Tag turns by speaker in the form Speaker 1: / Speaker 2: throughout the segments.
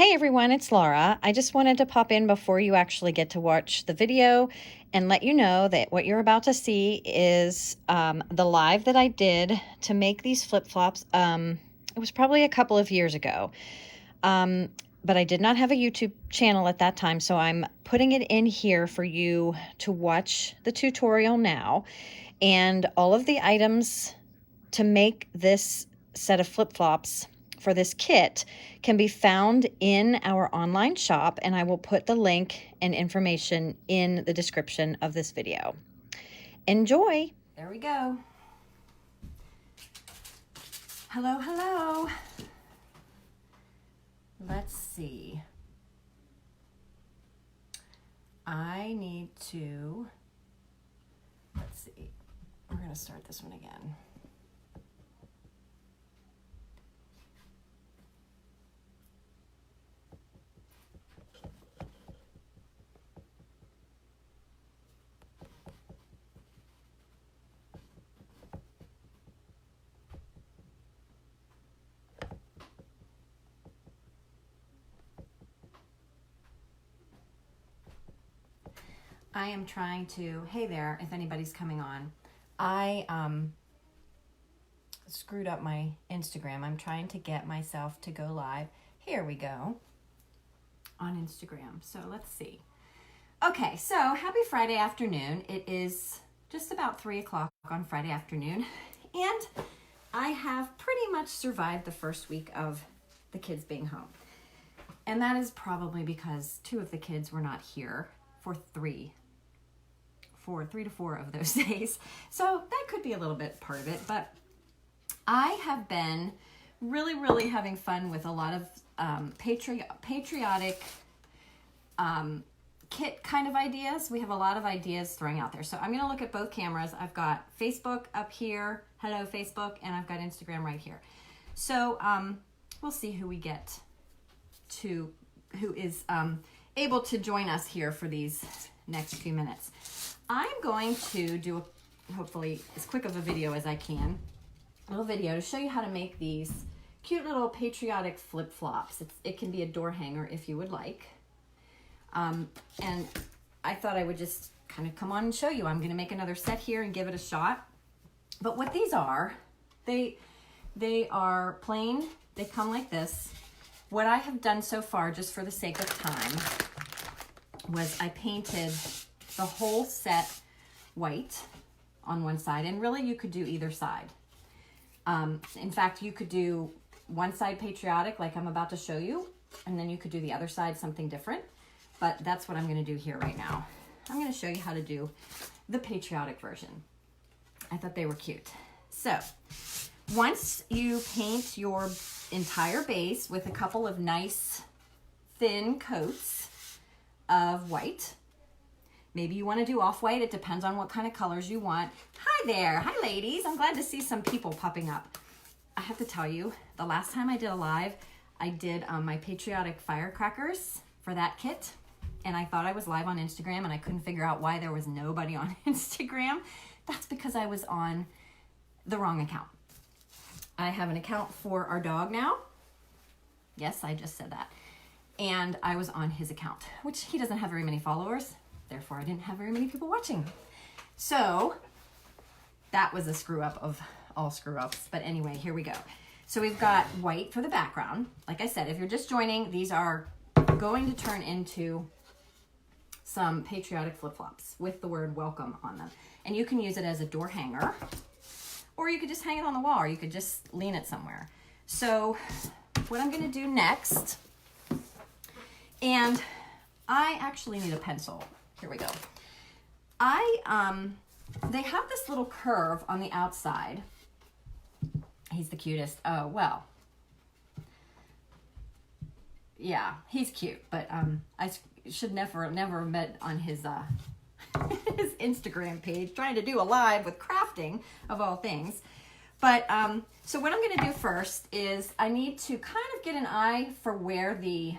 Speaker 1: Hey everyone, it's Laura. I just wanted to pop in before you actually get to watch the video and let you know that what you're about to see is the live that I did to make these flip-flops. It was probably a couple of years ago, but I did not have a YouTube channel at that time, so I'm putting it in here for you to watch the tutorial now. And all of the items to make this set of flip-flops for this kit can be found in our online shop, and I will put the link and information in the description of this video. Enjoy! There we go. Hello, hello. Let's see. I need to, let's see, we're going to start this one again. I am trying to, hey there, if anybody's coming on, I screwed up my Instagram. I'm trying to get myself to go live. Here we go, on Instagram. So let's see. Okay, so happy Friday afternoon. It is just about 3 o'clock on Friday afternoon, and I have pretty much survived the first week of the kids being home. And that is probably because 2 of the kids were not here for 3 to 4 of those days. So that could be a little bit part of it, but I have been really having fun with a lot of patriotic kit kind of ideas. We have a lot of ideas throwing out there. So I'm going to look at both cameras. I've got Facebook up here. Hello, Facebook. And I've got Instagram right here. So we'll see who we get to, who is able to join us here for these next few minutes. I'm going to do hopefully as quick of a video as I can, a little video to show you how to make these cute little patriotic flip-flops. It can be a door hanger if you would like. And I thought I would just kind of come on and show you. I'm going to make another set here and give it a shot. But what these are, they are plain. They come like this. What I have done so far, just for the sake of time, was I painted the whole set white on one side. And really, you could do either side. In fact, you could do one side patriotic, like I'm about to show you, and then you could do the other side something different. But that's what I'm going to do here right now. I'm going to show you how to do the patriotic version. I thought they were cute. So once you paint your entire base with a couple of nice thin coats of white, maybe you want to do off-white. It depends on what kind of colors you want. Hi there. Hi, ladies. I'm glad to see some people popping up. I have to tell you, the last time I did a live, I did my patriotic firecrackers for that kit. And I thought I was live on Instagram, and I couldn't figure out why there was nobody on Instagram. That's because I was on the wrong account. I have an account for our dog now. Yes, I just said that. And I was on his account, which he doesn't have very many followers. Therefore, I didn't have very many people watching. So that was a screw up of all screw ups. But anyway, here we go. So we've got white for the background. Like I said, if you're just joining, these are going to turn into some patriotic flip-flops with the word welcome on them. And you can use it as a door hanger, or you could just hang it on the wall, or you could just lean it somewhere. So what I'm going to do next, and I actually need a pencil. Here we go. They have this little curve on the outside. He's the cutest. Oh, well. Yeah, he's cute, but I should never have met on his his Instagram page trying to do a live with crafting of all things. But so what I'm going to do first is I need to kind of get an eye for where the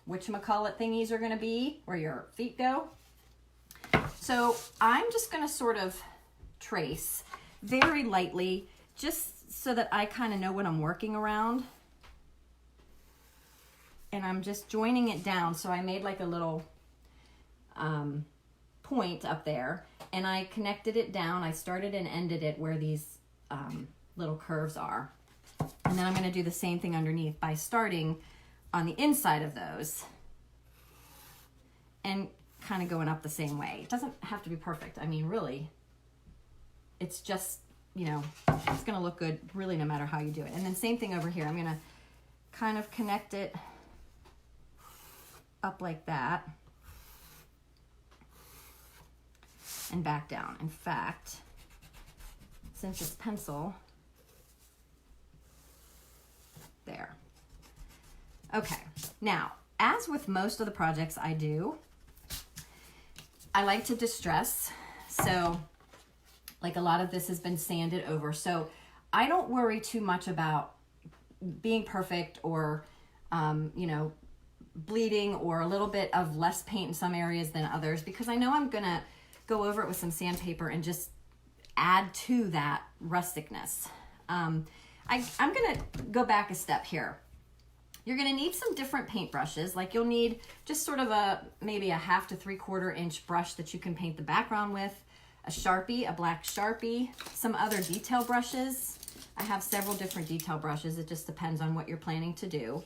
Speaker 1: whatchamacallit thingies are going to be, where your feet go. So I'm just going to sort of trace very lightly, just so that I kind of know what I'm working around. and I'm just joining it down. So I made like a little point up there, and I connected it down. I started and ended it where these little curves are. And then I'm going to do the same thing underneath by starting on the inside of those and kind of going up the same way. It doesn't have to be perfect. I mean, really, it's just, you know, it's going to look good really no matter how you do it. And then same thing over here. I'm going to kind of connect it up like that and back down. In fact, since it's pencil, there. Okay, now, as with most of the projects I do, I like to distress. So, like a lot of this has been sanded over. So, I don't worry too much about being perfect or, you know, bleeding or a little bit of less paint in some areas than others, because I know I'm going to go over it with some sandpaper and just add to that rusticness. I'm going to go back a step here. You're going to need some different paint brushes. Like you'll need just sort of maybe a 1/2 to 3/4 inch brush that you can paint the background with, a Sharpie, a black Sharpie, some other detail brushes. I have several different detail brushes. It just depends on what you're planning to do.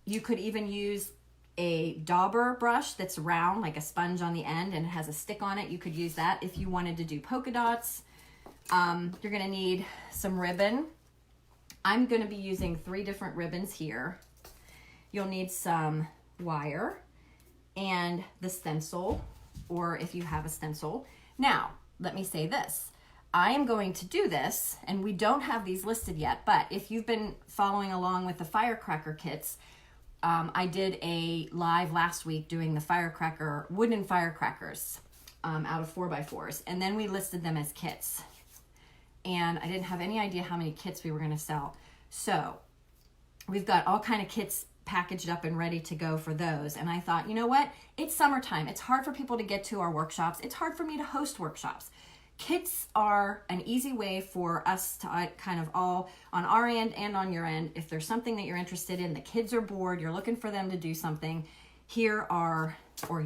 Speaker 1: You could even use a dauber brush that's round, like a sponge on the end, and it has a stick on it. You could use that if you wanted to do polka dots. You're going to need some ribbon. I'm going to be using 3 different ribbons here. You'll need some wire and the stencil, or if you have a stencil. Now, let me say this. I am going to do this, and we don't have these listed yet, but if you've been following along with the firecracker kits, I did a live last week doing the wooden firecrackers out of 4x4s, and then we listed them as kits. And I didn't have any idea how many kits we were going to sell. So we've got all kind of kits packaged up and ready to go for those. And I thought, you know what? It's summertime. It's hard for people to get to our workshops. It's hard for me to host workshops. Kits are an easy way for us to kind of all on our end and on your end. If there's something that you're interested in, the kids are bored, you're looking for them to do something, or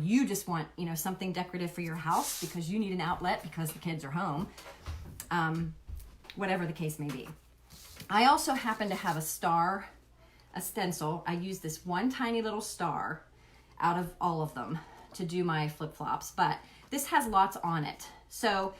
Speaker 1: you just want, you know, something decorative for your house because you need an outlet because the kids are home. Whatever the case may be. I also happen to have a stencil. I use this one tiny little star out of all of them to do my flip-flops, but this has lots on it. So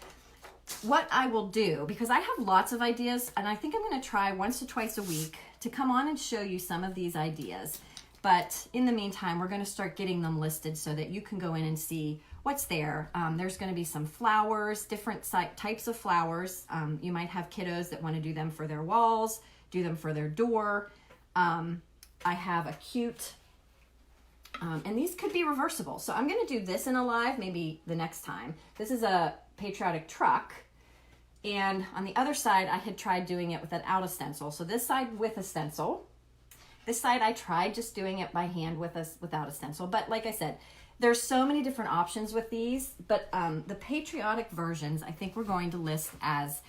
Speaker 1: what I will do, because I have lots of ideas, and I think I'm going to try once or twice a week to come on and show you some of these ideas. But in the meantime, we're going to start getting them listed so that you can go in and see what's there. There's going to be some flowers, different types of flowers. You might have kiddos that want to do them for their walls, do them for their door. I have a cute, and these could be reversible. So I'm going to do this in a live, maybe the next time. This is a patriotic truck. And on the other side, I had tried doing it without a stencil. So this side with a stencil. This side, I tried just doing it by hand without a stencil. But like I said, there's so many different options with these. But the patriotic versions, I think we're going to list as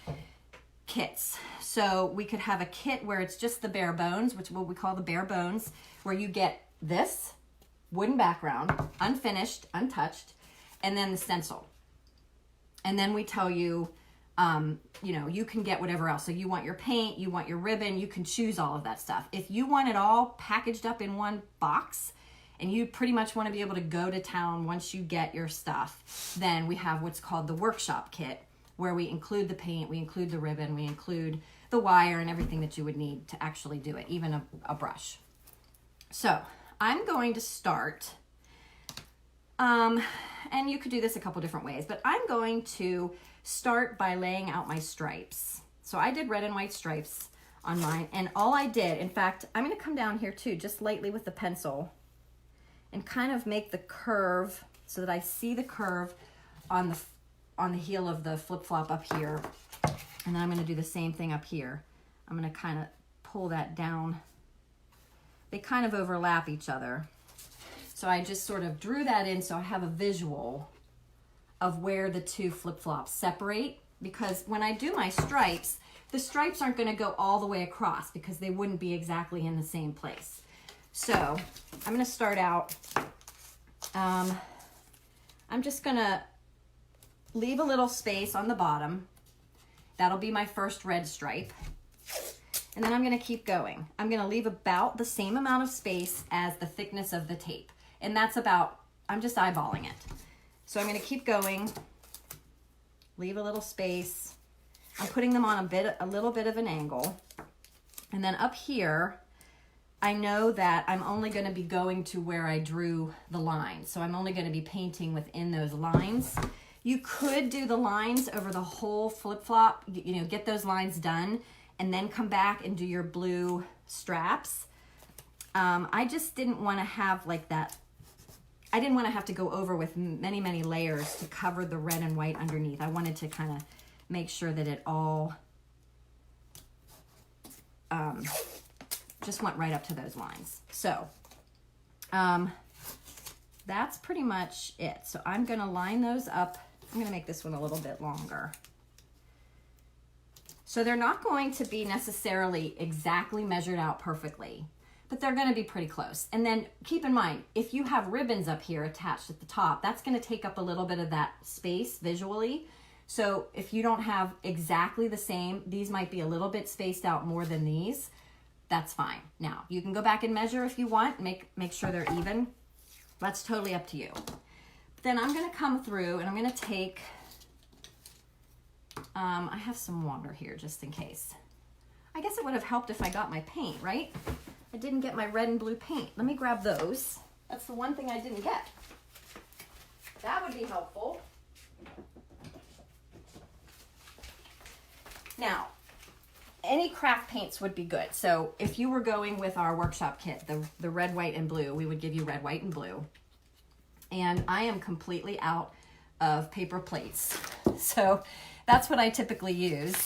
Speaker 1: kits. So we could have a kit where it's just the bare bones, which is what we call the bare bones, where you get this wooden background, unfinished, untouched, and then the stencil. And then we tell you, you know, you can get whatever else. So you want your paint, you want your ribbon, you can choose all of that stuff. If you want it all packaged up in one box and you pretty much want to be able to go to town once you get your stuff, then we have what's called the workshop kit, where we include the paint, we include the ribbon, we include the wire and everything that you would need to actually do it, even a brush. So I'm going to start, and you could do this a couple different ways, but I'm going to start by laying out my stripes. So I did red and white stripes on mine, and all I did, in fact, I'm going to come down here too, just lightly with the pencil and kind of make the curve so that I see the curve on the heel of the flip-flop up here. And then I'm going to do the same thing up here. I'm going to kind of pull that down. They kind of overlap each other. So I just sort of drew that in so I have a visual of where the two flip-flops separate, because when I do my stripes, the stripes aren't going to go all the way across because they wouldn't be exactly in the same place. So I'm going to start out, I'm just going to leave a little space on the bottom. That'll be my first red stripe. And then I'm going to keep going. I'm going to leave about the same amount of space as the thickness of the tape. And that's about, I'm just eyeballing it. So I'm going to keep going, leave a little space. I'm putting them on a little bit of an angle. And then up here, I know that I'm only going to be going to where I drew the line. So I'm only going to be painting within those lines. You could do the lines over the whole flip-flop, you know, get those lines done, and then come back and do your blue straps. I just didn't want to have like that. I didn't want to have to go over with many, many layers to cover the red and white underneath. I wanted to kind of make sure that it all just went right up to those lines. So that's pretty much it. So I'm going to line those up. I'm going to make this one a little bit longer. So they're not going to be necessarily exactly measured out perfectly, but they're going to be pretty close. And then keep in mind, if you have ribbons up here attached at the top, that's going to take up a little bit of that space visually. So if you don't have exactly the same, these might be a little bit spaced out more than these. That's fine. Now, you can go back and measure if you want, make sure they're even. That's totally up to you. Then I'm going to come through and I'm going to take, I have some water here just in case. I guess it would have helped if I got my paint, right? I didn't get my red and blue paint. Let me grab those. That's the one thing I didn't get. That would be helpful. Now, any craft paints would be good. So if you were going with our workshop kit, the red, white, and blue, we would give you red, white, and blue. And I am completely out of paper plates. So that's what I typically use.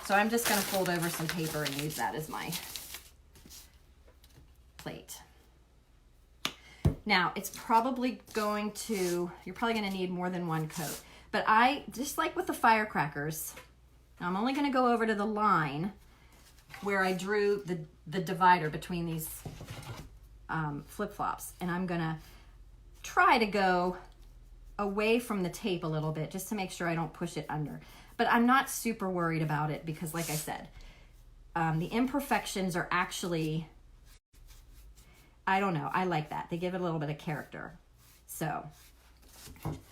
Speaker 1: So I'm just going to fold over some paper and use that as my plate. Now, it's probably going to, you're probably going to need more than one coat. But I, just like with the firecrackers, I'm only going to go over to the line where I drew the divider between these flip-flops. And I'm going to try to go away from the tape a little bit just to make sure I don't push it under. But I'm not super worried about it because, like I said, the imperfections are actually, I don't know, I like that. They give it a little bit of character. So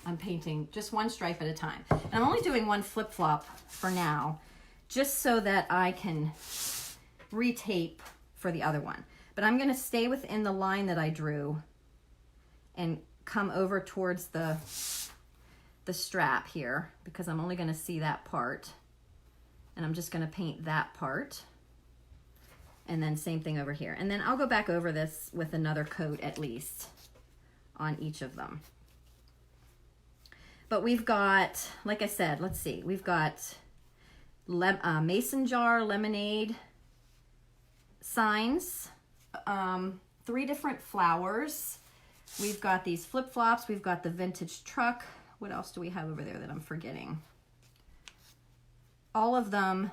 Speaker 1: I'm painting just one stripe at a time. And I'm only doing one flip-flop for now, just so that I can retape for the other one. But I'm going to stay within the line that I drew and come over towards the strap here because I'm only going to see that part. And I'm just going to paint that part. And then same thing over here. And then I'll go back over this with another coat at least on each of them. But we've got, like I said, let's see. We've got mason jar, lemonade signs, 3 different flowers. We've got these flip-flops. We've got the vintage truck. What else do we have over there that I'm forgetting? All of them,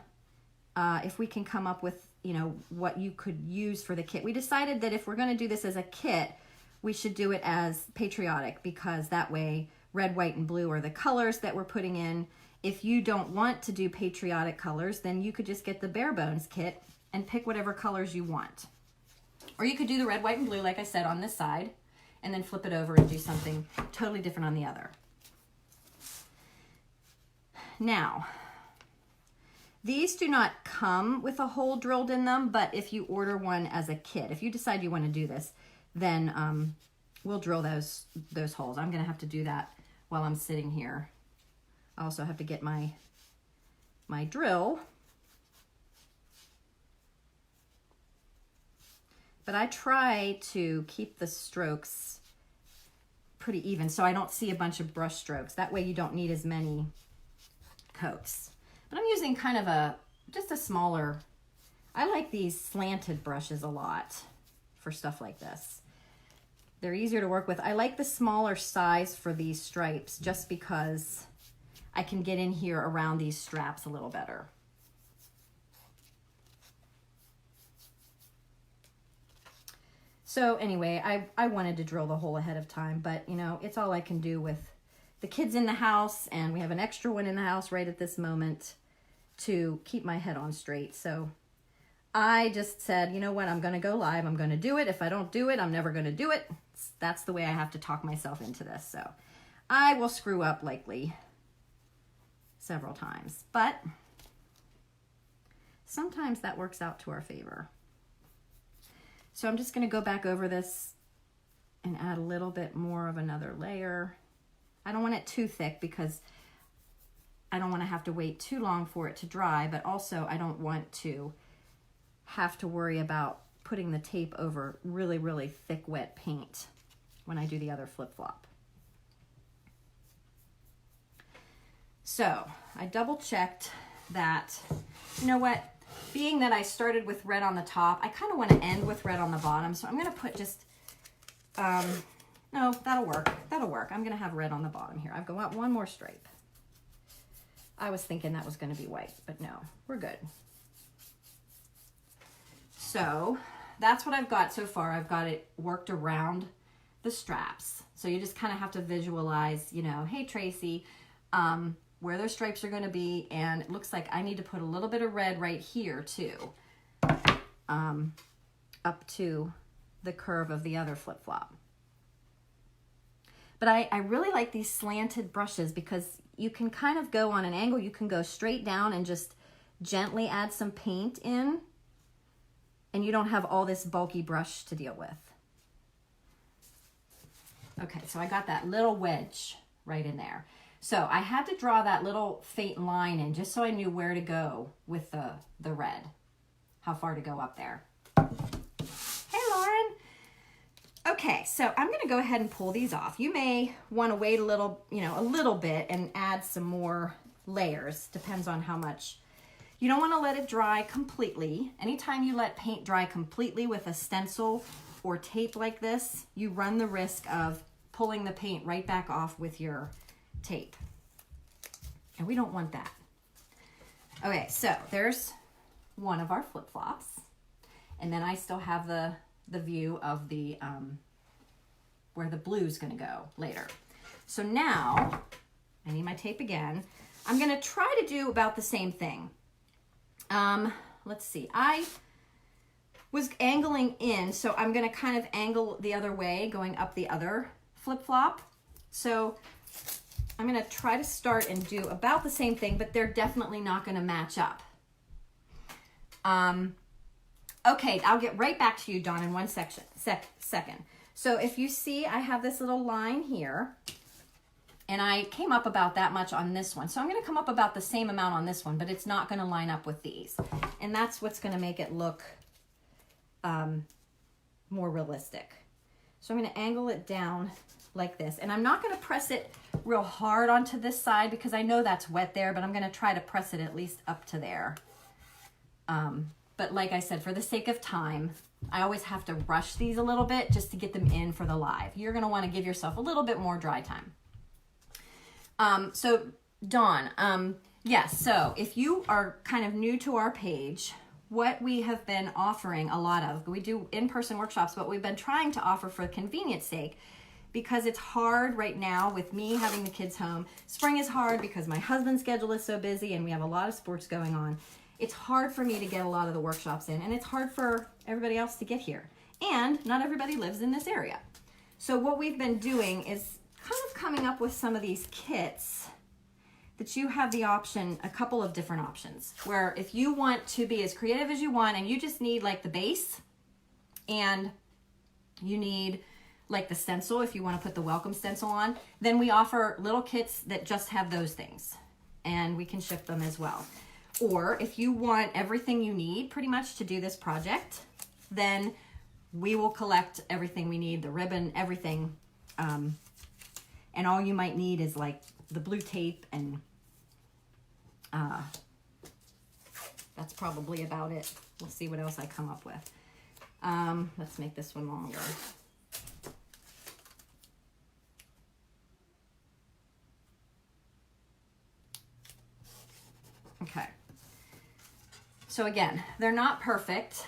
Speaker 1: if we can come up with, you know, what you could use for the kit. We decided that if we're going to do this as a kit, we should do it as patriotic because that way red, white, and blue are the colors that we're putting in. If you don't want to do patriotic colors, then you could just get the bare bones kit and pick whatever colors you want. Or you could do the red, white, and blue, like I said, on this side, and then flip it over and do something totally different on the other. Now, these do not come with a hole drilled in them, but if you order one as a kit, if you decide you want to do this, then we'll drill those holes. I'm going to have to do that while I'm sitting here. I also have to get my drill. But I try to keep the strokes pretty even so I don't see a bunch of brush strokes. That way you don't need as many coats. But I'm using kind of just a smaller, I like these slanted brushes a lot for stuff like this. They're easier to work with. I like the smaller size for these stripes just because I can get in here around these straps a little better. So anyway, I wanted to drill the hole ahead of time, but you know, it's all I can do with the kids in the house, and we have an extra one in the house right at this moment to keep my head on straight. So I just said, you know what, I'm going to go live. I'm going to do it. If I don't do it, I'm never going to do it. That's the way I have to talk myself into this. So I will screw up likely several times, but sometimes that works out to our favor. So I'm just going to go back over this and add a little bit more of another layer. I don't want it too thick because I don't want to have to wait too long for it to dry, but also I don't want to have to worry about putting the tape over really, really thick, wet paint when I do the other flip-flop. So I double checked that, you know what, being that I started with red on the top, I kind of want to end with red on the bottom. So I'm going to put just, no, that'll work. That'll work. I'm going to have red on the bottom here. I've got one more stripe. I was thinking that was going to be white, but no, we're good. So that's what I've got so far. I've got it worked around the straps. So you just kind of have to visualize, you know, hey, Tracy, where those stripes are going to be. And it looks like I need to put a little bit of red right here too, up to the curve of the other flip-flop. But I really like these slanted brushes because you can kind of go on an angle. You can go straight down and just gently add some paint in, and you don't have all this bulky brush to deal with. Okay, so I got that little wedge right in there. So I had to draw that little faint line in just so I knew where to go with the red, how far to go up there. Hey, Lauren. Okay, so I'm gonna go ahead and pull these off. You may wanna wait a little, you know, a little bit and add some more layers, depends on how much. You don't wanna let it dry completely. Anytime you let paint dry completely with a stencil or tape like this, you run the risk of pulling the paint right back off with your tape. And we don't want that. Okay, so there's one of our flip-flops. And then I still have the view of the where the blue's gonna go later. So now, I need my tape again. I'm gonna try to do about the same thing. Let's see, I was angling in, so I'm gonna kind of angle the other way, going up the other flip-flop. So I'm gonna try to start and do about the same thing, but they're definitely not gonna match up. Okay, I'll get right back to you, Dawn, in one second. So if you see, I have this little line here, and I came up about that much on this one. So I'm gonna come up about the same amount on this one, but it's not gonna line up with these. And that's what's gonna make it look more realistic. So I'm gonna angle it down like this. And I'm not gonna press it real hard onto this side because I know that's wet there, but I'm gonna try to press it at least up to there. But like I said, for the sake of time, I always have to rush these a little bit just to get them in for the live. You're gonna wanna give yourself a little bit more dry time. So Dawn, yes, so if you are kind of new to our page, what we have been offering a lot of, we do in-person workshops, but we've been trying to offer for convenience sake, because it's hard right now with me having the kids home. Spring is hard because my husband's schedule is so busy and we have a lot of sports going on. It's hard for me to get a lot of the workshops in, and it's hard for everybody else to get here. And not everybody lives in this area. So what we've been doing is kind of coming up with some of these kits that you have the option, a couple of different options, where if you want to be as creative as you want and you just need like the base and you need like the stencil, if you want to put the welcome stencil on, then we offer little kits that just have those things and we can ship them as well. Or if you want everything you need pretty much to do this project, then we will collect everything we need, the ribbon, everything. And all you might need is like the blue tape, and that's probably about it. We'll see what else I come up with. Let's make this one longer. Okay. So again, they're not perfect.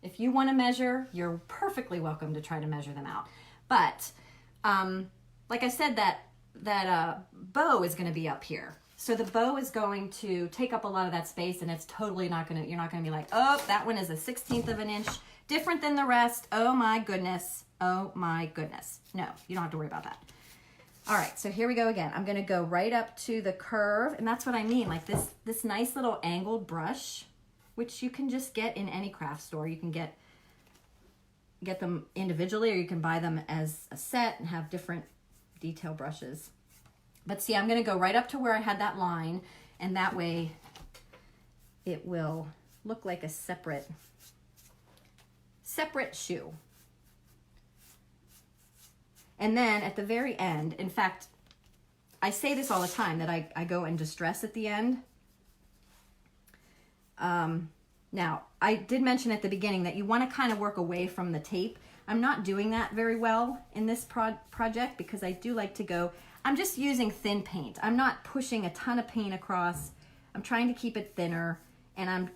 Speaker 1: If you want to measure, you're perfectly welcome to try to measure them out. But like I said, that bow is going to be up here. So the bow is going to take up a lot of that space, and it's totally not going to, you're not going to be like, oh, that one is a 1/16 of an inch different than the rest. Oh my goodness. Oh my goodness. No, you don't have to worry about that. All right, so here we go again. I'm going to go right up to the curve, and that's what I mean, like this nice little angled brush, which you can just get in any craft store. You can get them individually, or you can buy them as a set and have different detail brushes. But see, I'm going to go right up to where I had that line, and that way it will look like a separate shoe. And then at the very end, in fact, I say this all the time, that I go and distress at the end. Now, I did mention at the beginning that you want to kind of work away from the tape. I'm not doing that very well in this project because I do like to go, I'm just using thin paint. I'm not pushing a ton of paint across. I'm trying to keep it thinner, and I'm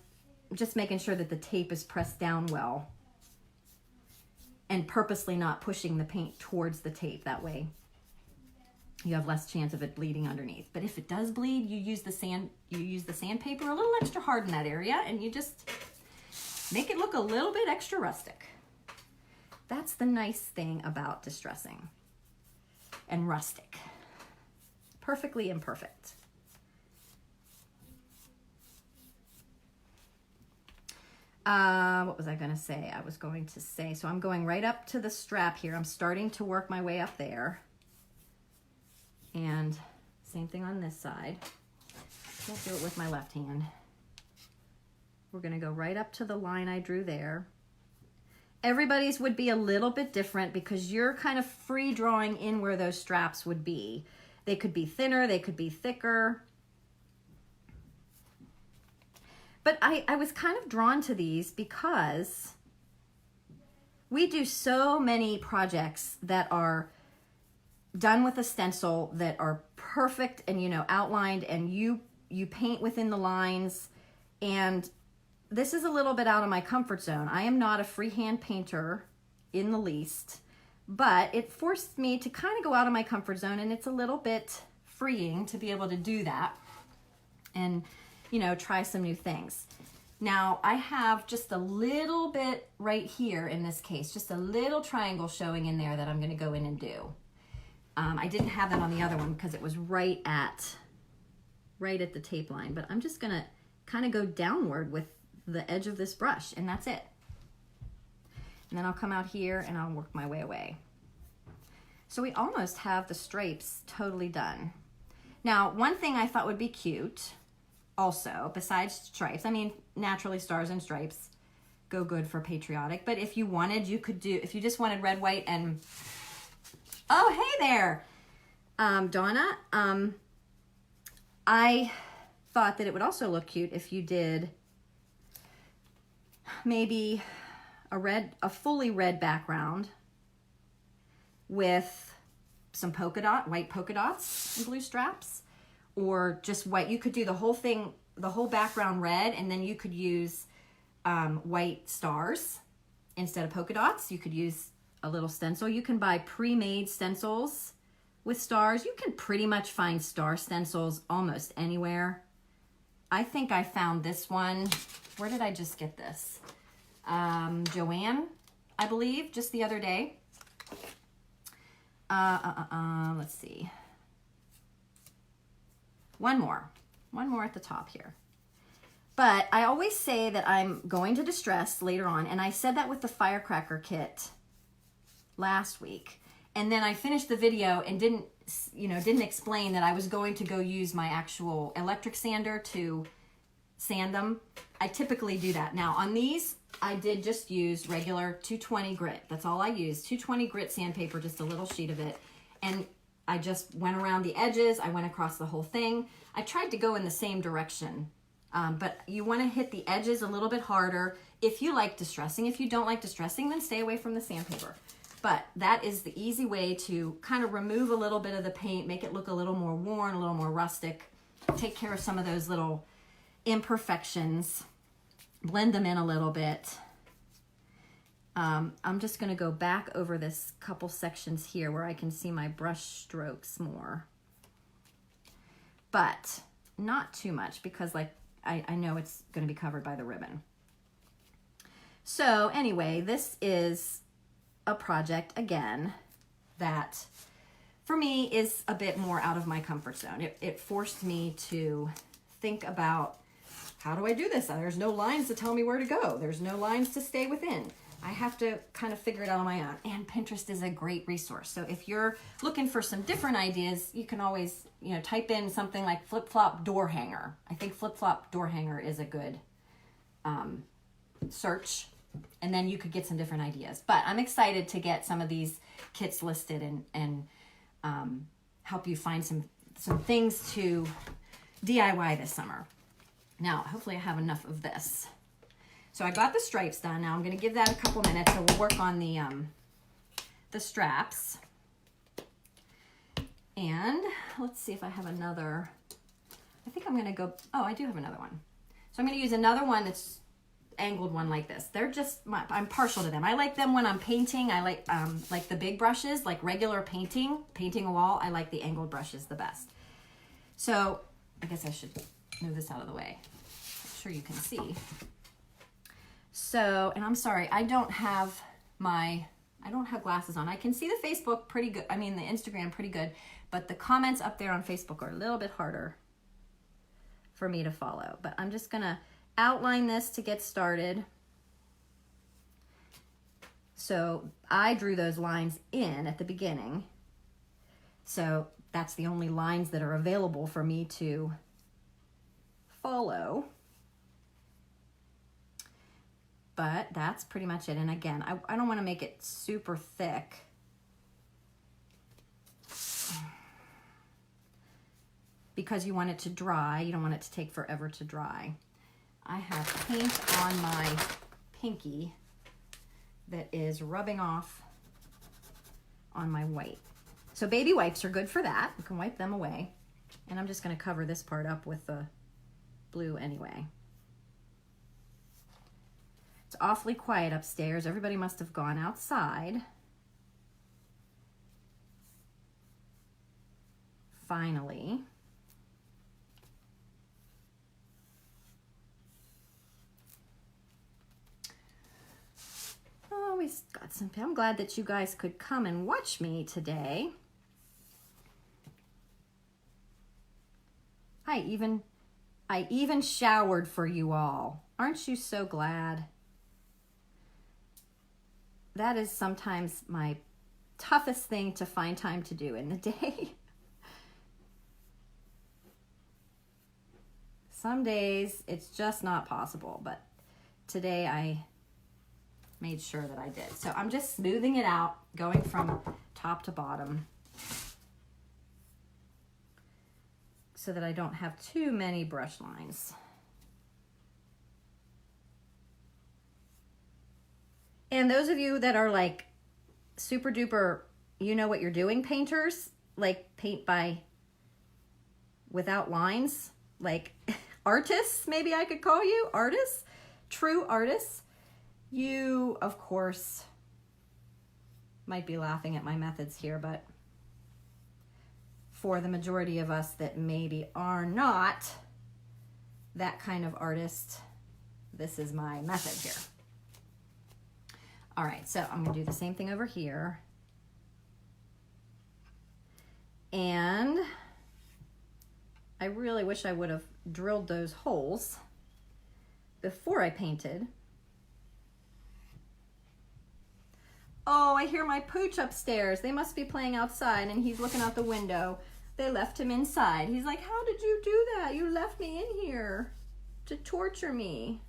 Speaker 1: just making sure that the tape is pressed down well, and purposely not pushing the paint towards the tape. That way you have less chance of it bleeding underneath. But if it does bleed, you use the sandpaper a little extra hard in that area, and you just make it look a little bit extra rustic. That's the nice thing about distressing and rustic. Perfectly imperfect. What was I going to say? I was going to say, so I'm going right up to the strap here. I'm starting to work my way up there. And same thing on this side. Can't do it with my left hand. We're going to go right up to the line I drew there. Everybody's would be a little bit different because you're kind of free drawing in where those straps would be. They could be thinner, they could be thicker. But I was kind of drawn to these because we do so many projects that are done with a stencil that are perfect and, you know, outlined, and you paint within the lines. And this is a little bit out of my comfort zone. I am not a freehand painter in the least, but it forced me to kind of go out of my comfort zone, and it's a little bit freeing to be able to do that and, you know, try some new things. Now, I have just a little bit right here in this case, just a little triangle showing in there that I'm going to go in and do. I didn't have that on the other one because it was right at the tape line, but I'm just going to kind of go downward with the edge of this brush, and that's it. And then I'll come out here and I'll work my way away. So we almost have the stripes totally done. Now, one thing I thought would be cute also, besides stripes, I mean, naturally stars and stripes go good for patriotic, but if you wanted, you could do, if you just wanted red, white, and, oh, hey there, Donna. I thought that it would also look cute if you did maybe a fully red background with some white polka dots and blue straps, or just white. You could do the whole thing, the whole background red, and then you could use white stars instead of polka dots. You could use a little stencil. You can buy pre-made stencils with stars. You can pretty much find star stencils almost anywhere. I think I found this one. Where did I just get this? Joanne, I believe, just the other day. Let's see. One more at the top here. But I always say that I'm going to distress later on, and I said that with the firecracker kit last week. And then I finished the video and didn't explain that I was going to go use my actual electric sander to sand them. I typically do that. Now on these, I did just use regular 220 grit. That's all I used. 220 grit sandpaper, just a little sheet of it. And I just went around the edges. I went across the whole thing. I tried to go in the same direction, but you want to hit the edges a little bit harder if you like distressing. If you don't like distressing, then stay away from the sandpaper. But that is the easy way to kind of remove a little bit of the paint, make it look a little more worn, a little more rustic, take care of some of those little imperfections, blend them in a little bit. I'm just going to go back over this couple sections here where I can see my brush strokes more. But not too much because like I know it's going to be covered by the ribbon. So anyway, this is a project, again, that for me is a bit more out of my comfort zone. It forced me to think about, how do I do this? There's no lines to tell me where to go. There's no lines to stay within. I have to kind of figure it out on my own. And Pinterest is a great resource. So if you're looking for some different ideas, you can always, type in something like flip-flop door hanger. I think flip-flop door hanger is a good search. And then you could get some different ideas. But I'm excited to get some of these kits listed and help you find some things to DIY this summer. Now, hopefully I have enough of this. So I got the stripes done. Now I'm going to give that a couple minutes, so we'll work on the straps. And let's see if I have another. I think I'm going to go, I do have another one. So I'm going to use another one that's angled one like this. They're just, I'm partial to them. I like them when I'm painting. I like the big brushes, like regular painting a wall. I like the angled brushes the best. So I guess I should move this out of the way. I'm sure you can see. So, and I'm sorry, I don't have glasses on. I can see the Facebook pretty good. I mean, the Instagram pretty good, but the comments up there on Facebook are a little bit harder for me to follow. But I'm just gonna outline this to get started. So I drew those lines in at the beginning. So that's the only lines that are available for me to follow. But that's pretty much it. And again, I don't want to make it super thick. Because you want it to dry. You don't want it to take forever to dry. I have paint on my pinky that is rubbing off on my white. So baby wipes are good for that. You can wipe them away. And I'm just going to cover this part up with the blue anyway. It's awfully quiet upstairs. Everybody must have gone outside. Finally. Oh, we got some. I'm glad that you guys could come and watch me today. I even showered for you all. Aren't you so glad? That is sometimes my toughest thing to find time to do in the day. Some days it's just not possible, but today I made sure that I did. So I'm just smoothing it out, going from top to bottom so that I don't have too many brush lines. And those of you that are like super duper, you know what you're doing painters, like paint by without lines, like artists, maybe I could call you artists, true artists. You, of course, might be laughing at my methods here, but for the majority of us that maybe are not that kind of artist, this is my method here. All right, so I'm gonna do the same thing over here. And I really wish I would have drilled those holes before I painted. Oh, I hear my pooch upstairs. They must be playing outside and he's looking out the window. They left him inside. He's like, how did you do that? You left me in here to torture me.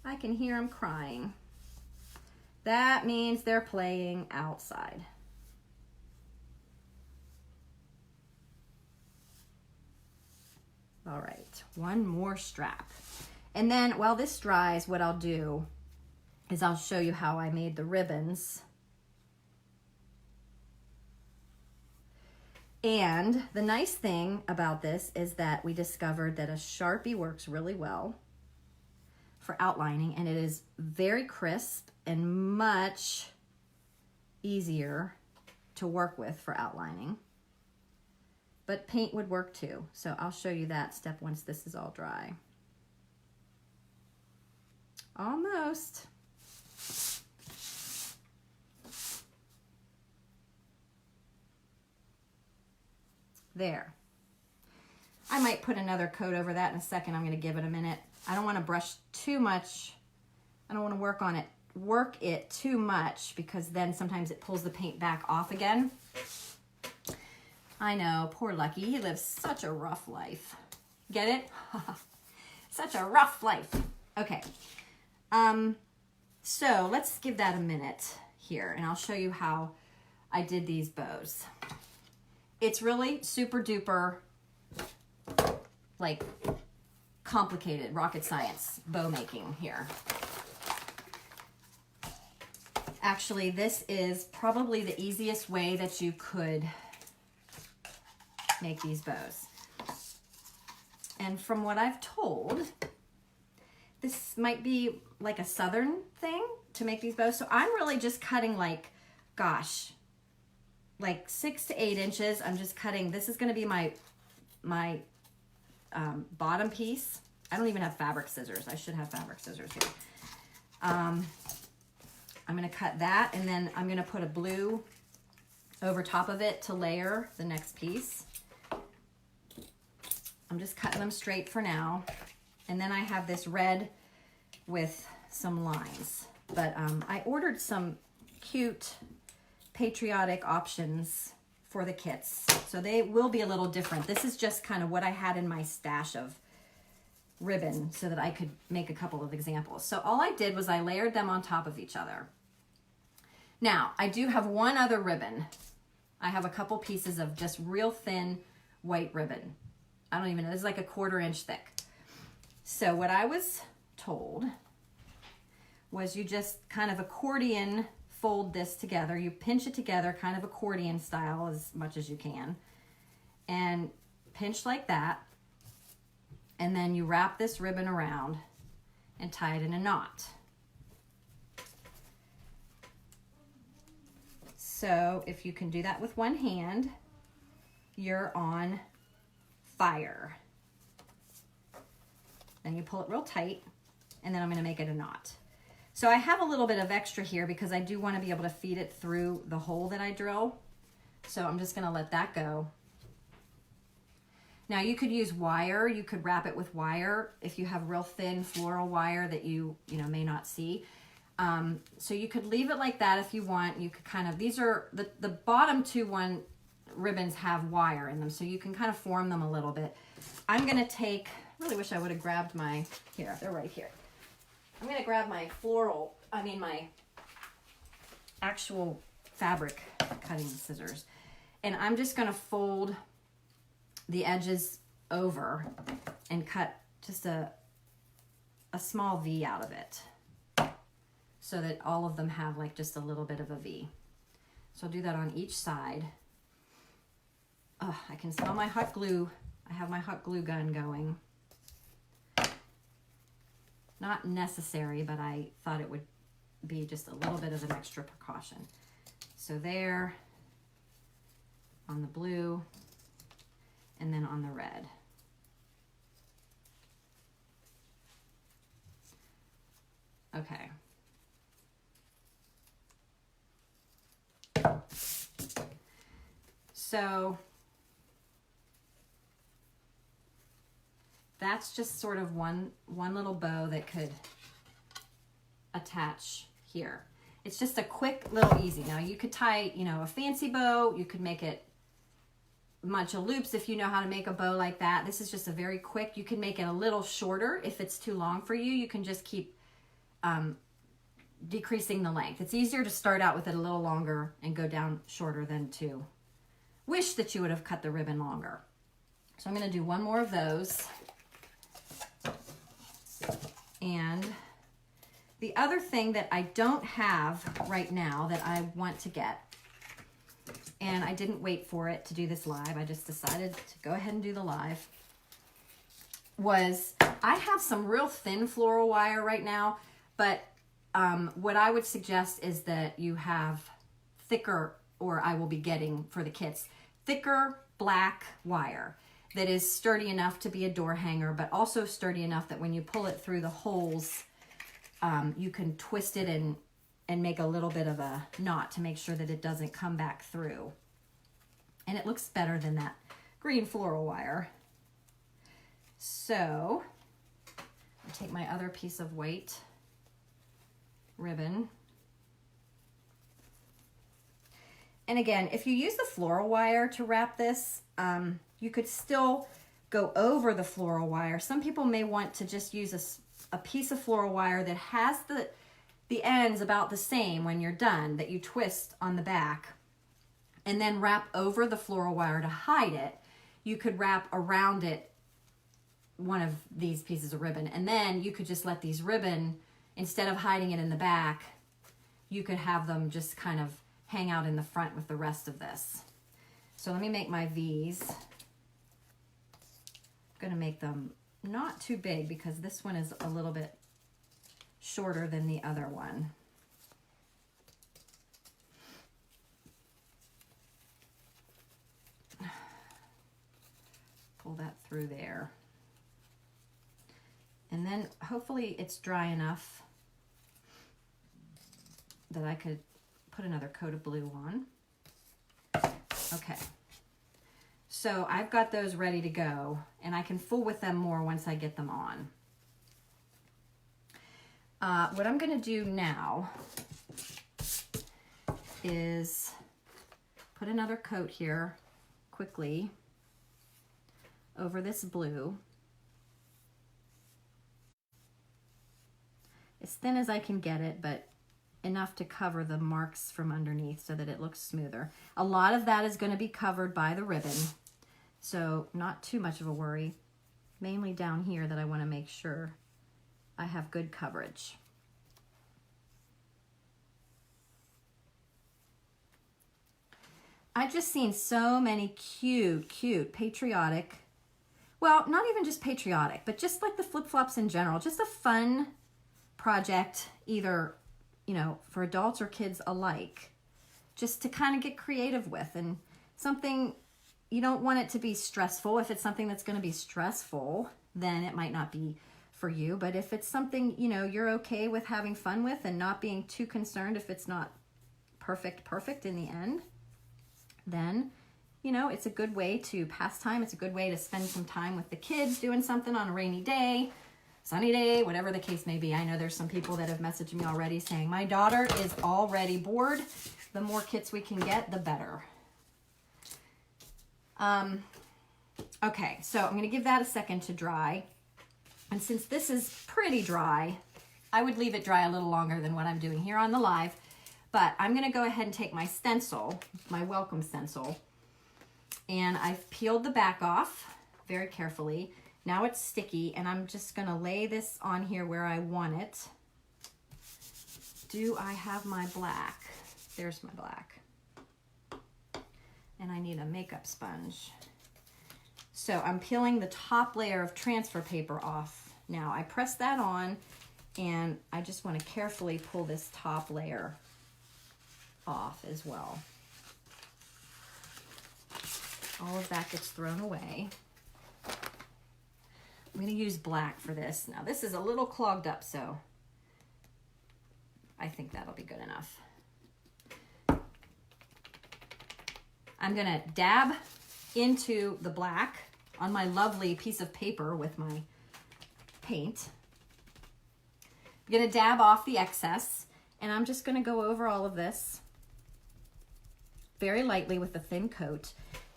Speaker 1: I can hear him crying. That means they're playing outside. All right, one more strap. And then while this dries, what I'll do is I'll show you how I made the ribbons. And the nice thing about this is that we discovered that a Sharpie works really well for outlining, and it is very crisp and much easier to work with for outlining. But paint would work too. So I'll show you that step once this is all dry. Almost. There. I might put another coat over that in a second. I'm going to give it a minute. I don't want to brush too much. I don't want to work it too much, because then sometimes it pulls the paint back off again. I know, poor Lucky. He lives such a rough life. Get it? Such a rough life. Okay. So let's give that a minute here, and I'll show you how I did these bows. It's really super duper, like, complicated rocket science bow making here. Actually, this is probably the easiest way that you could make these bows. And from what I've told, this might be like a southern thing to make these bows. So I'm really just cutting like 6 to 8 inches. I'm just cutting. This is going to be my bottom piece. I don't even have fabric scissors. I should have fabric scissors here. I'm going to cut that, and then I'm going to put a blue over top of it to layer the next piece. I'm just cutting them straight for now. And then I have this red with some lines. But I ordered some cute patriotic options for the kits. So they will be a little different. This is just kind of what I had in my stash of ribbon so that I could make a couple of examples. So all I did was I layered them on top of each other. Now, I do have one other ribbon. I have a couple pieces of just real thin white ribbon. I don't even know, it's like a 1/4 inch thick. So what I was told was you just kind of accordion fold this together. You pinch it together, kind of accordion style as much as you can. And pinch like that. And then you wrap this ribbon around and tie it in a knot. So if you can do that with one hand, you're on fire. Then you pull it real tight, and then I'm going to make it a knot. So I have a little bit of extra here because I do want to be able to feed it through the hole that I drill. So I'm just going to let that go. Now you could use wire. You could wrap it with wire if you have real thin floral wire that you may not see. So you could leave it like that if you want. You could kind of, these are, the bottom two ribbons have wire in them, so you can kind of form them a little bit. I'm going to take, really wish I would have grabbed my, here, they're right here. I'm going to grab my my actual fabric cutting scissors, and I'm just going to fold the edges over and cut just a small V out of it so that all of them have like just a little bit of a V. So I'll do that on each side. Oh, I can smell my hot glue. I have my hot glue gun going. Not necessary, but I thought it would be just a little bit of an extra precaution. So there, on the blue, and then on the red. Okay. So that's just sort of one little bow that could attach here. It's just a quick little easy. Now you could tie, a fancy bow. You could make it a bunch of loops if you know how to make a bow like that. This is just a very quick. You can make it a little shorter if it's too long for you. You can just keep decreasing the length. It's easier to start out with it a little longer and go down shorter than to wish that you would have cut the ribbon longer. So I'm going to do one more of those. And the other thing that I don't have right now that I want to get, and I didn't wait for it to do this live, I just decided to go ahead and do the live, was I have some real thin floral wire right now, but what I would suggest is that you have thicker, or I will be getting for the kits, thicker black wire that is sturdy enough to be a door hanger, but also sturdy enough that when you pull it through the holes, you can twist it and make a little bit of a knot to make sure that it doesn't come back through. And it looks better than that green floral wire. So I'll take my other piece of white ribbon. And again, if you use the floral wire to wrap this, you could still go over the floral wire. Some people may want to just use a piece of floral wire that has the ends about the same when you're done, that you twist on the back, and then wrap over the floral wire to hide it. You could wrap around it one of these pieces of ribbon, and then you could just let these ribbon, instead of hiding it in the back, you could have them just kind of hang out in the front with the rest of this. So let me make my V's. I'm gonna make them not too big because this one is a little bit shorter than the other one. Pull that through there. And then hopefully it's dry enough that I could put another coat of blue on. Okay. So I've got those ready to go, and I can fool with them more once I get them on. What I'm going to do now is put another coat here quickly over this blue. As thin as I can get it, but enough to cover the marks from underneath so that it looks smoother. A lot of that is going to be covered by the ribbon, so not too much of a worry. Mainly down here that I want to make sure I have good coverage. I've just seen so many cute, patriotic, well, not even just patriotic, but just like the flip-flops in general, just a fun project, either, you know, for adults or kids alike, just to kind of get creative with, and something, you don't want it to be stressful. If it's something that's going to be stressful, then it might not be for you. But if it's something, you know, you're okay with having fun with and not being too concerned if it's not perfect in the end, then, you know, it's a good way to pass time. It's a good way to spend some time with the kids doing something on a rainy day, sunny day, whatever the case may be. I know there's some people that have messaged me already saying, my daughter is already bored. The more kits we can get, the better. Okay, so I'm going to give that a second to dry. And since this is pretty dry, I would leave it dry a little longer than what I'm doing here on the live. But I'm going to go ahead and take my stencil, my welcome stencil, and I've peeled the back off very carefully. Now it's sticky, and I'm just going to lay this on here where I want it. Do I have my black? There's my black. And I need a makeup sponge. So I'm peeling the top layer of transfer paper off. Now I press that on, and I just want to carefully pull this top layer off as well. All of that gets thrown away. I'm going to use black for this. Now this is a little clogged up, so I think that'll be good enough. I'm going to dab into the black on my lovely piece of paper with my paint. I'm going to dab off the excess, and I'm just going to go over all of this very lightly with a thin coat.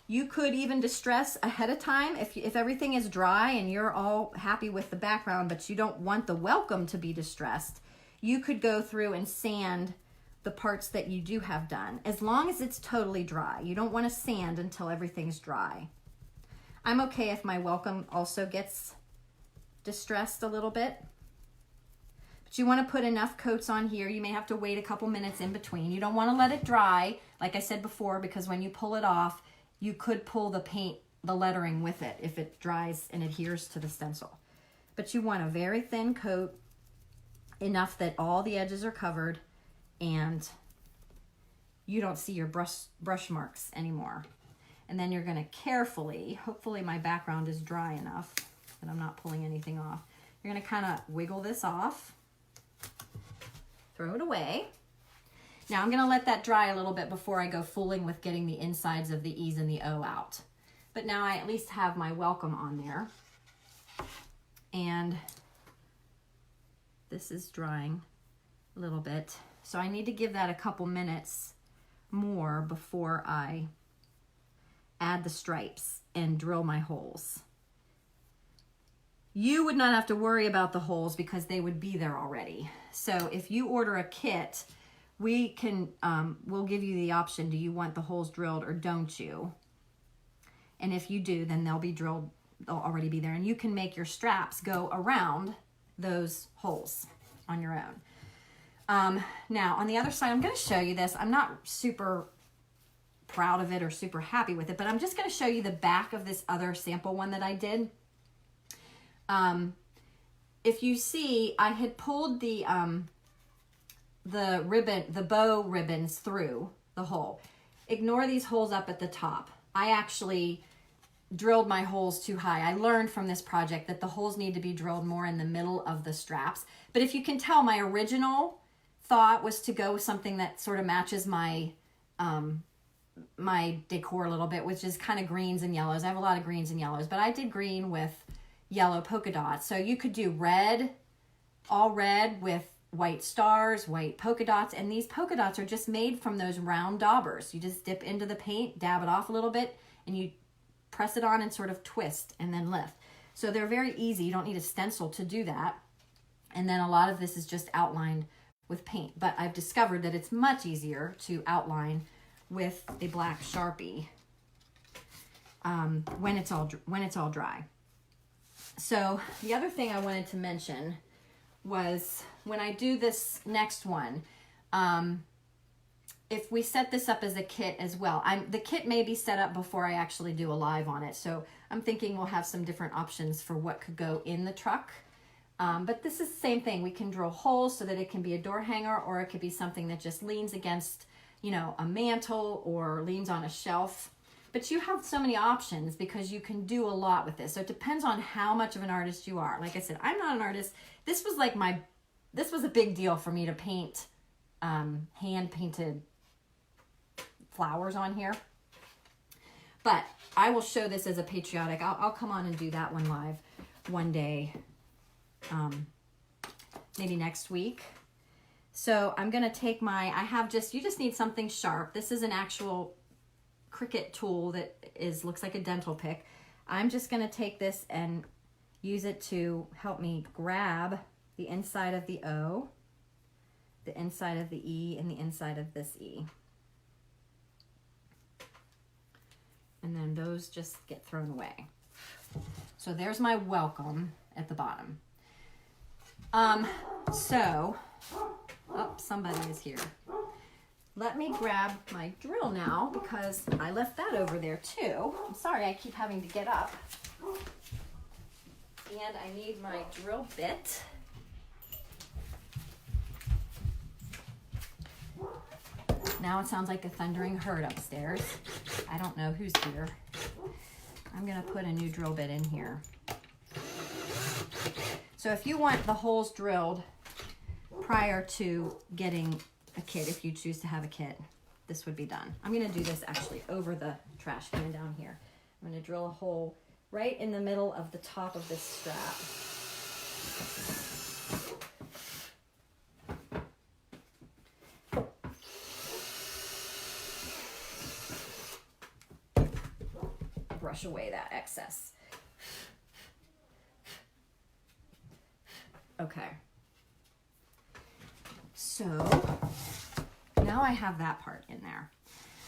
Speaker 1: You could even distress ahead of time if everything is dry and you're all happy with the background, but you don't want the welcome to be distressed. You could go through and sand the parts that you do have done, as long as it's totally dry. You don't want to sand until everything's dry. I'm okay if my welcome also gets distressed a little bit, but you want to put enough coats on here. You may have to wait a couple minutes in between. You don't want to let it dry, like I said before, because when you pull it off, you could pull the paint the lettering with it if it dries and adheres to the stencil. But you want a very thin coat, enough that all the edges are covered and you don't see your brush marks anymore. And then you're going to carefully, hopefully my background is dry enough that I'm not pulling anything off. You're going to kind of wiggle this off, throw it away. Now I'm going to let that dry a little bit before I go fooling with getting the insides of the E's and the O out. But now I at least have my welcome on there. And this is drying a little bit. So I need to give that a couple minutes more before I add the stripes and drill my holes. You would not have to worry about the holes because they would be there already. So if you order a kit, we can, we'll give you the option, do you want the holes drilled or don't you? And if you do, then they'll be drilled, they'll already be there. And you can make your straps go around those holes on your own. Now on the other side, I'm going to show you this. I'm not super proud of it or super happy with it, but I'm just going to show you the back of this other sample one that I did. If you see, I had pulled the ribbon, the bow ribbons through the hole. Ignore these holes up at the top. I actually drilled my holes too high. I learned from this project that the holes need to be drilled more in the middle of the straps. But if you can tell, my original thought was to go with something that sort of matches my my decor a little bit, which is kind of greens and yellows. I have a lot of greens and yellows, but I did green with yellow polka dots. So you could do red, all red with white stars, white polka dots, and these polka dots are just made from those round daubers. You just dip into the paint, dab it off a little bit, and you press it on and sort of twist and then lift. So they're very easy. You don't need a stencil to do that. And then a lot of this is just outlined with paint, but I've discovered that it's much easier to outline with a black Sharpie when it's all dry. So the other thing I wanted to mention was when I do this next one, if we set this up as a kit as well, the kit may be set up before I actually do a live on it. So I'm thinking we'll have some different options for what could go in the truck. But this is the same thing. We can drill holes so that it can be a door hanger, or it could be something that just leans against, you know, a mantle or leans on a shelf. But you have so many options because you can do a lot with this. So it depends on how much of an artist you are. Like I said, I'm not an artist. This was like this was a big deal for me to paint hand painted flowers on here. But I will show this as a patriotic. I'll come on and do that one live one day, maybe next week. So I'm going to take you just need something sharp. This is an actual Cricut tool that looks like a dental pick. I'm just going to take this and use it to help me grab the inside of the O, the inside of the E, and the inside of this E. And then those just get thrown away. So there's my welcome at the bottom. Somebody is here. Let me grab my drill now because I left that over there too. I'm sorry, I keep having to get up. And I need my drill bit. Now it sounds like a thundering herd upstairs. I don't know who's here. I'm gonna put a new drill bit in here. So if you want the holes drilled prior to getting a kit, if you choose to have a kit, this would be done. I'm gonna do this actually over the trash can down here. I'm gonna drill a hole right in the middle of the top of this strap. Brush away that excess. Okay. So now I have that part in there.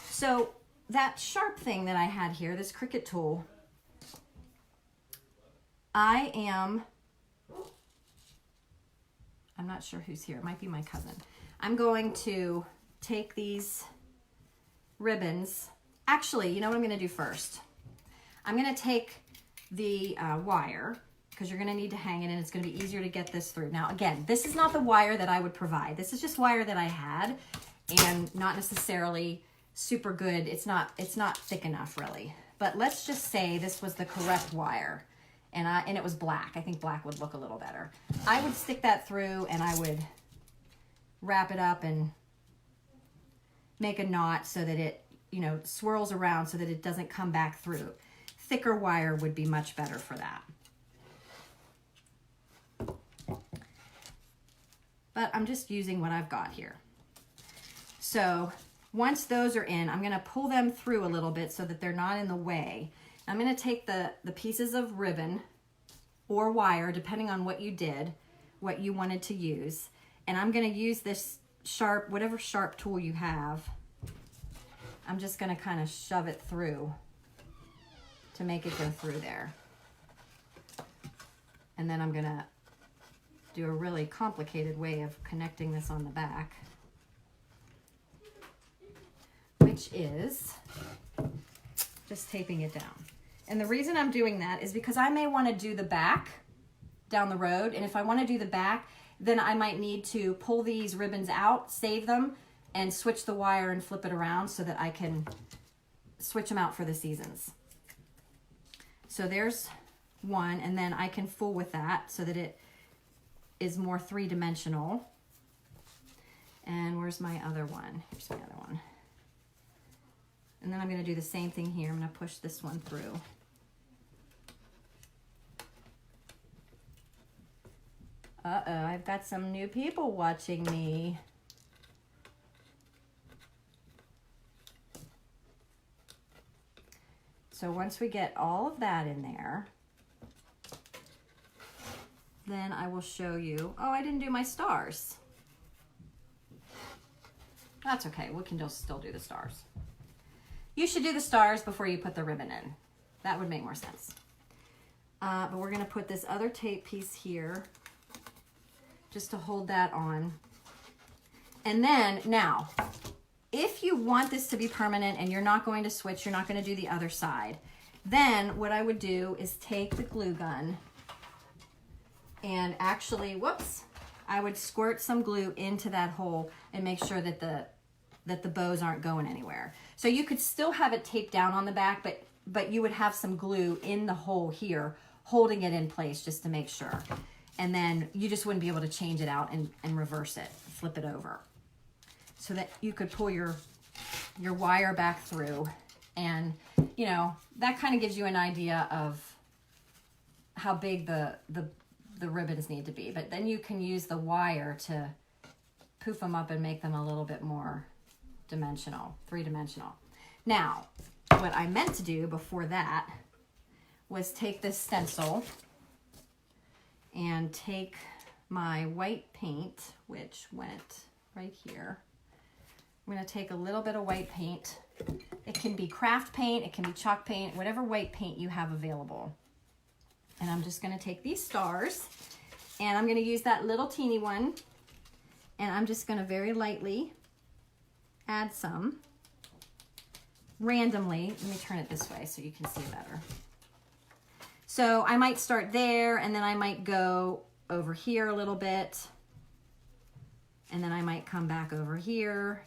Speaker 1: So that sharp thing that I had here, this Cricut tool, I'm not sure who's here. It might be my cousin. I'm going to take these ribbons. Actually, you know what I'm going to do first? I'm going to take the wire, because you're going to need to hang it, and it's going to be easier to get this through. Now, again, this is not the wire that I would provide. This is just wire that I had, and not necessarily super good. It's not thick enough, really. But let's just say this was the correct wire, and it was black. I think black would look a little better. I would stick that through, and I would wrap it up and make a knot so that it, you know, swirls around so that it doesn't come back through. Thicker wire would be much better for that. But I'm just using what I've got here. So once those are in, I'm going to pull them through a little bit so that they're not in the way. I'm going to take the pieces of ribbon or wire, depending on what you did, what you wanted to use. And I'm going to use this sharp, whatever sharp tool you have. I'm just going to kind of shove it through to make it go through there. And then I'm going to do a really complicated way of connecting this on the back, which is just taping it down. And the reason I'm doing that is because I may want to do the back down the road, and if I want to do the back, then I might need to pull these ribbons out, save them, and switch the wire and flip it around so that I can switch them out for the seasons. So there's one, and then I can fool with that so that it is more three-dimensional. And where's my other one? Here's my other one. And then I'm going to do the same thing here. I'm going to push this one through. Uh-oh, I've got some new people watching me. So once we get all of that in there, then I will show you. Oh, I didn't do my stars. That's okay. We can still do the stars. You should do the stars before you put the ribbon in. That would make more sense. But we're going to put this other tape piece here just to hold that on. And then, now, if you want this to be permanent and you're not going to switch, you're not going to do the other side, then what I would do is take the glue gun and actually, whoops, I would squirt some glue into that hole and make sure that the bows aren't going anywhere. So you could still have it taped down on the back, but you would have some glue in the hole here holding it in place just to make sure. And then you just wouldn't be able to change it out and reverse it, flip it over. So that you could pull your wire back through, and you know, that kind of gives you an idea of how big the ribbons need to be. But then you can use the wire to poof them up and make them a little bit more dimensional, three-dimensional. Now, what I meant to do before that was take this stencil and take my white paint, which went right here. I'm going to take a little bit of white paint. It can be craft paint, it can be chalk paint, whatever white paint you have available. And I'm just going to take these stars, and I'm going to use that little teeny one, and I'm just going to very lightly add some randomly. Let me turn it this way so you can see better. So I might start there, and then I might go over here a little bit, and then I might come back over here.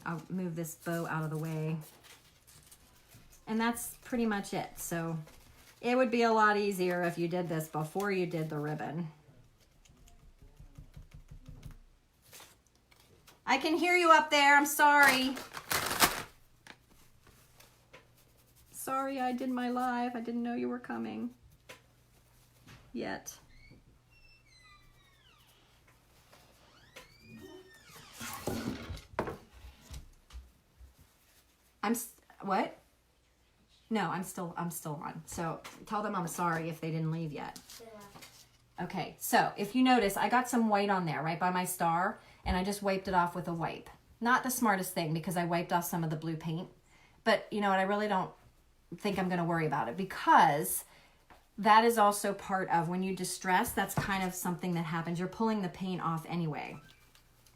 Speaker 1: I'll move this bow out of the way. And that's pretty much it. So it would be a lot easier if you did this before you did the ribbon. I can hear you up there. I'm sorry. Sorry I did my live. I didn't know you were coming yet. What? No, I'm still on. So tell them I'm sorry if they didn't leave yet. Yeah. Okay, so if you notice, I got some white on there right by my star, and I just wiped it off with a wipe. Not the smartest thing because I wiped off some of the blue paint, but you know what, I really don't think I'm gonna worry about it, because that is also part of when you distress, that's kind of something that happens. You're pulling the paint off anyway.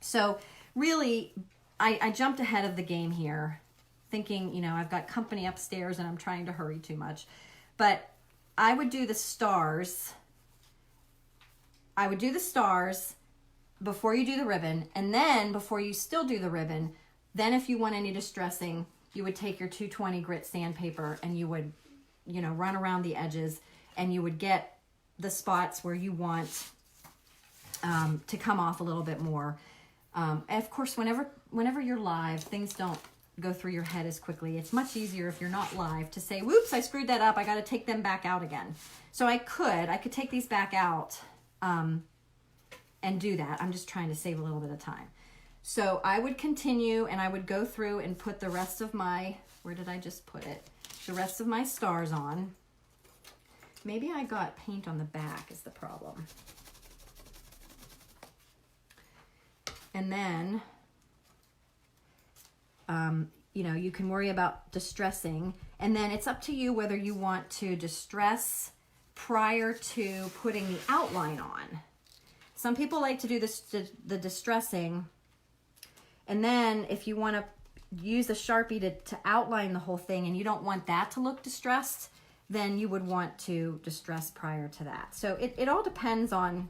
Speaker 1: So really, I jumped ahead of the game here thinking, you know, I've got company upstairs and I'm trying to hurry too much. But I would do the stars. I would do the stars before you do the ribbon, and then before you still do the ribbon, then if you want any distressing, you would take your 220 grit sandpaper and you would, you know, run around the edges, and you would get the spots where you want to come off a little bit more. And of course, whenever you're live, things don't go through your head as quickly. It's much easier if you're not live to say, whoops, I screwed that up. I got to take them back out again. So I could take these back out and do that. I'm just trying to save a little bit of time. So I would continue, and I would go through and put the rest of my, where did I just put it? The rest of my stars on. Maybe I got paint on the back is the problem. And then, you know, you can worry about distressing, and then it's up to you whether you want to distress prior to putting the outline on. Some people like to do this, the distressing, and then if you want to use a Sharpie to outline the whole thing and you don't want that to look distressed, then you would want to distress prior to that. So it all depends on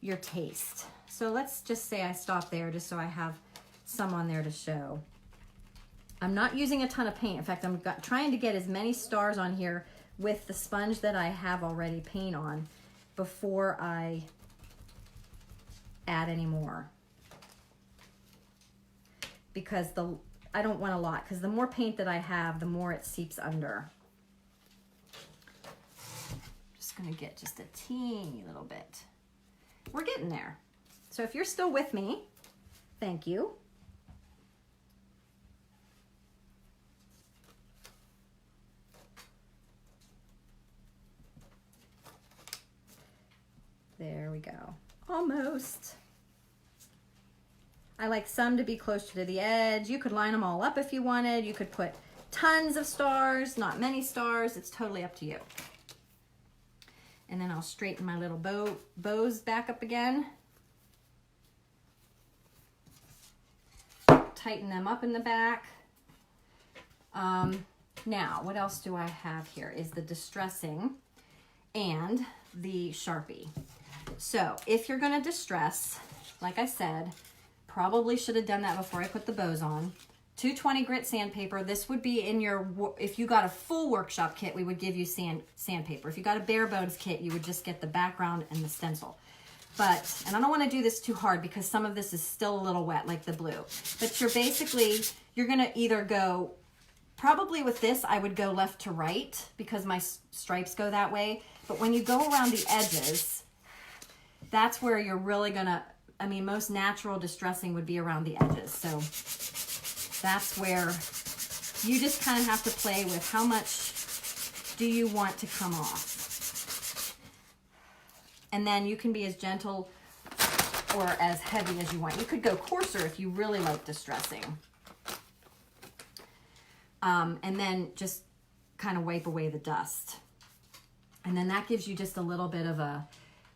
Speaker 1: your taste. So let's just say I stop there just so I have some on there to show. I'm not using a ton of paint. In fact, I'm trying to get as many stars on here with the sponge that I have already paint on before I add any more. Because I don't want a lot, because the more paint that I have, the more it seeps under. Just gonna get just a teeny little bit. We're getting there. So if you're still with me, thank you. There we go. Almost. I like some to be closer to the edge. You could line them all up if you wanted. You could put tons of stars, not many stars. It's totally up to you. And then I'll straighten my little bows back up again. Tighten them up in the back. Now, what else do I have here is the distressing and the Sharpie. So if you're gonna distress, like I said, probably should have done that before I put the bows on. 220 grit sandpaper. This would be in your, if you got a full workshop kit, we would give you sandpaper. If you got a bare bones kit, you would just get the background and the stencil. But, and I don't want to do this too hard because some of this is still a little wet, like the blue. But you're gonna either go, probably with this, I would go left to right because my stripes go that way. But when you go around the edges, that's where you're really gonna, I mean, most natural distressing would be around the edges. So that's where you just kind of have to play with how much do you want to come off. And then you can be as gentle or as heavy as you want. You could go coarser if you really like distressing. And then just kind of wipe away the dust. And then that gives you just a little bit of a,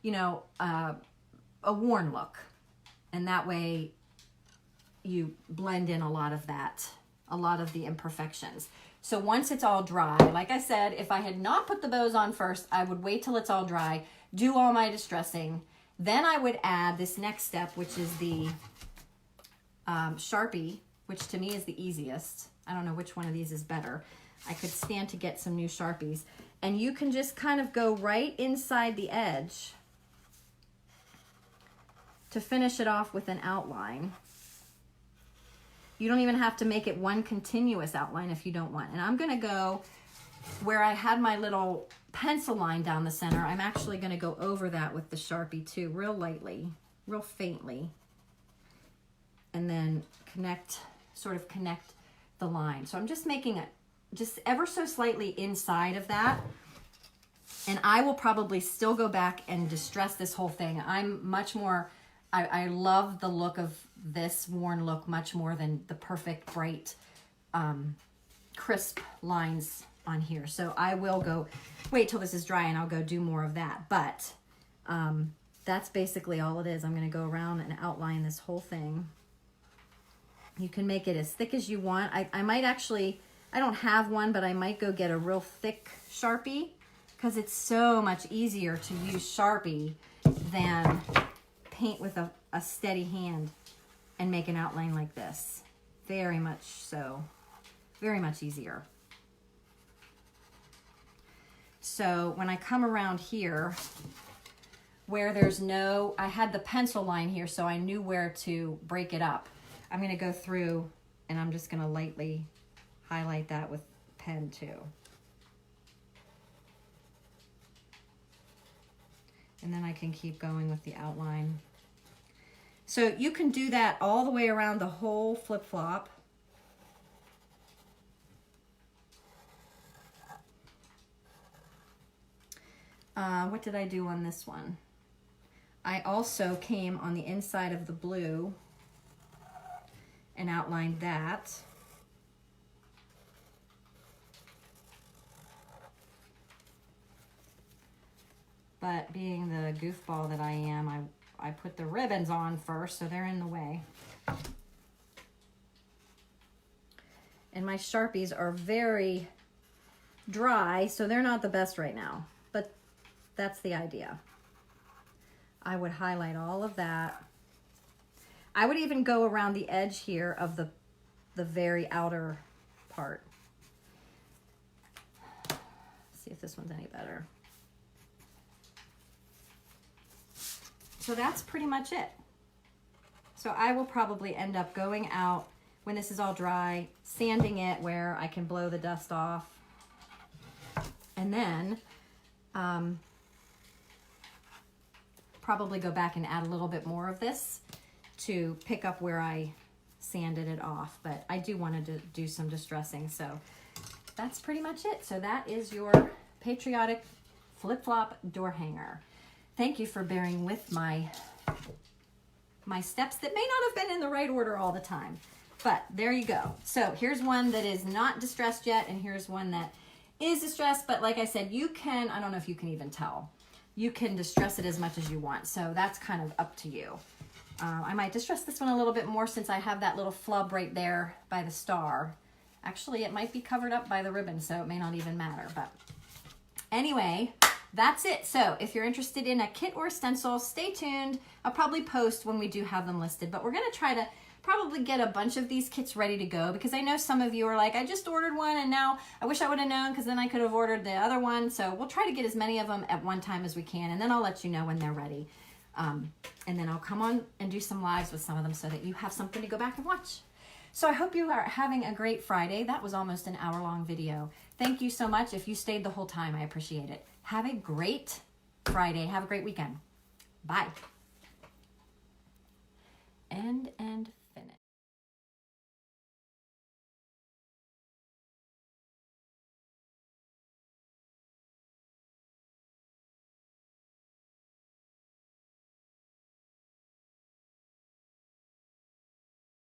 Speaker 1: you know, a worn look. And that way you blend in a lot of that, a lot of the imperfections. So once it's all dry, like I said, if I had not put the bows on first, I would wait till it's all dry, do all my distressing. Then I would add this next step, which is the Sharpie, which to me is the easiest. I don't know which one of these is better. I could stand to get some new Sharpies. And you can just kind of go right inside the edge to finish it off with an outline. You don't even have to make it one continuous outline if you don't want. And I'm gonna go where I had my little pencil line down the center. I'm actually gonna go over that with the Sharpie too, real lightly, real faintly. And then sort of connect the line. So I'm just making it just ever so slightly inside of that. And I will probably still go back and distress this whole thing. I'm much more, I love the look of this worn look much more than the perfect, bright, crisp lines on here. So I will go, wait till this is dry and I'll go do more of that. But that's basically all it is. I'm going to go around and outline this whole thing. You can make it as thick as you want. I might actually, I don't have one, but I might go get a real thick Sharpie because it's so much easier to use Sharpie than paint with a steady hand and make an outline like this. Very much so. Very much easier. So when I come around here, where there's no, I had the pencil line here, so I knew where to break it up. I'm going to go through and I'm just going to lightly highlight that with pen too. And then I can keep going with the outline. So you can do that all the way around the whole flip-flop. What did I do on this one? I also came on the inside of the blue and outlined that. But being the goofball that I am, I put the ribbons on first, so they're in the way. And my Sharpies are very dry, so they're not the best right now. But that's the idea. I would highlight all of that. I would even go around the edge here of the very outer part. Let's see if this one's any better. So that's pretty much it. So I will probably end up going out when this is all dry, sanding it where I can blow the dust off. And then probably go back and add a little bit more of this to pick up where I sanded it off. But I do want to do some distressing. So that's pretty much it. So that is your patriotic flip-flop door hanger. Thank you for bearing with my steps that may not have been in the right order all the time. But there you go. So here's one that is not distressed yet, and here's one that is distressed. But like I said, you can, I don't know if you can even tell, you can distress it as much as you want. So that's kind of up to you. I might distress this one a little bit more since I have that little flub right there by the star. Actually, it might be covered up by the ribbon, so it may not even matter. But anyway, that's it. So if you're interested in a kit or a stencil, stay tuned. I'll probably post when we do have them listed, but we're going to try to probably get a bunch of these kits ready to go because I know some of you are like, I just ordered one and now I wish I would have known because then I could have ordered the other one. So we'll try to get as many of them at one time as we can, and then I'll let you know when they're ready. And then I'll come on and do some lives with some of them so that you have something to go back and watch. So I hope you are having a great Friday. That was almost an hour-long video. Thank you so much. If you stayed the whole time, I appreciate it. Have a great Friday. Have a great weekend. Bye. End and